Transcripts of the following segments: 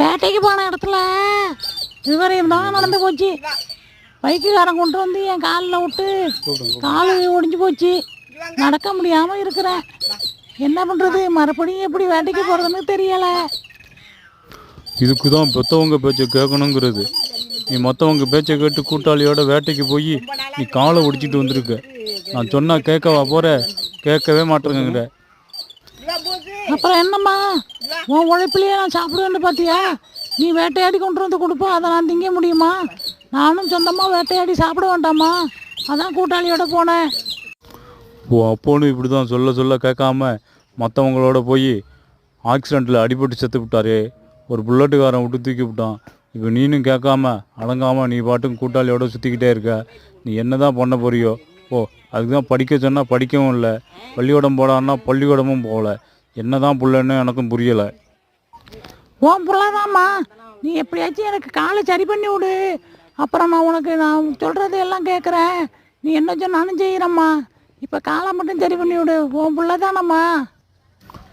வேட்டைக்கு போன இடத்துல விவரம் தான் நடந்து போச்சு. பைக்குக்காரன் கொண்டு வந்து என் காலில் விட்டு கால் ஒடிஞ்சு போச்சு. நடக்க முடியாமல் இருக்கிறேன். என்ன பண்ணுறது? மறுபடியும் எப்படி வேட்டைக்கு போகிறதுன்னு தெரியலை. இதுக்கு தான் பெற்றவங்க பேச்சை கேட்கணுங்கிறது. நீ மற்றவங்க பேச்சை கேட்டு கூட்டாளியோட வேட்டைக்கு போய் நீ காலை ஒடிச்சிட்டு வந்திருக்க. நான் சொன்னால் கேட்கவா போகிற? கேட்கவே மாட்டேங்கிற. அப்புறம் என்னம்மா, உன் உழைப்பிலேயே நான் சாப்பிடுவேன்னு பார்த்தியா? நீ வேட்டையாடி கொண்டு வந்து கொடுப்பா, அதை நான் திங்க முடியுமா? நானும் சொந்தமாக வேட்டையாடி சாப்பிட வேண்டாமா? அதான் கூட்டாளியோட போனேன். ஓ அப்போன்னு இப்படி தான் சொல்ல சொல்ல கேட்காம மற்றவங்களோட போய் ஆக்சிடெண்ட்டில் அடிபட்டு செத்து விட்டாரே. ஒரு புல்லட்டுக்காரன் விட்டு தூக்கி விட்டான். இப்போ நீனும் கேட்காம அடங்காமல் நீ பாட்டுக்கும் கூட்டாளியோட சுற்றிக்கிட்டே இருக்க. நீ என்ன தான் பண்ண போறியோ? ஓ அதுக்கு தான் படிக்க சொன்னால் படிக்கவும் இல்லை, பள்ளிக்கூடம் போடான்னா பள்ளிக்கூடமும் போகல. என்ன தான் புள்ளன்னு எனக்கும் புரியலை. உன் புள்ளதாம்மா, நீ எப்படியாச்சும் எனக்கு காலை சரி பண்ணி விடு. அப்புறம் நான் சொல்கிறது எல்லாம் கேட்குறேன். நீ என்ன சொன்னாலும் செய்கிறம்மா. இப்போ காலை மட்டும் சரி பண்ணி விடு. உன் புள்ள தானம்மா.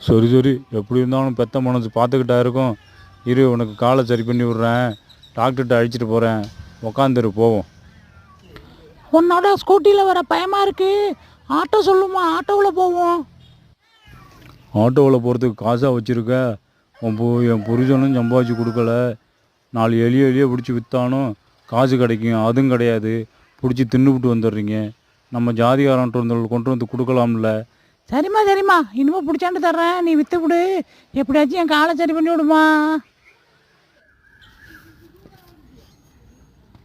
சரி சரி, எப்படி இருந்தாலும் பெத்த மனசு பார்த்துக்கிட்டா இருக்கும். இரு, உனக்கு காலை சரி பண்ணி விட்றேன். டாக்டர்கிட்ட அழைச்சிட்டு போகிறேன். உக்காந்துரு, போவோம். உன்னோட ஸ்கூட்டியில் வர பயமாக இருக்குது. ஆட்டோ சொல்லுமா, ஆட்டோவில் போவோம். ஆட்டோவில் போகிறதுக்கு காசாக வச்சுருக்க? என் புருஷனும் சம்பாதிச்சு கொடுக்கல. 4 எலியை பிடிச்சி விற்றானும் காசு கிடைக்கும், அதுவும் கிடையாது. பிடிச்சி தின்னுபிட்டு வந்துடுறீங்க. நம்ம ஜாதிகாரன் கொண்டு வந்து கொடுக்கலாம்ல. சரிம்மா, இனிமேல் பிடிச்சாண்டு தர்றேன். நீ விற்று விடு. எப்படியாச்சும் என் காலை சரி பண்ணி விடுமா.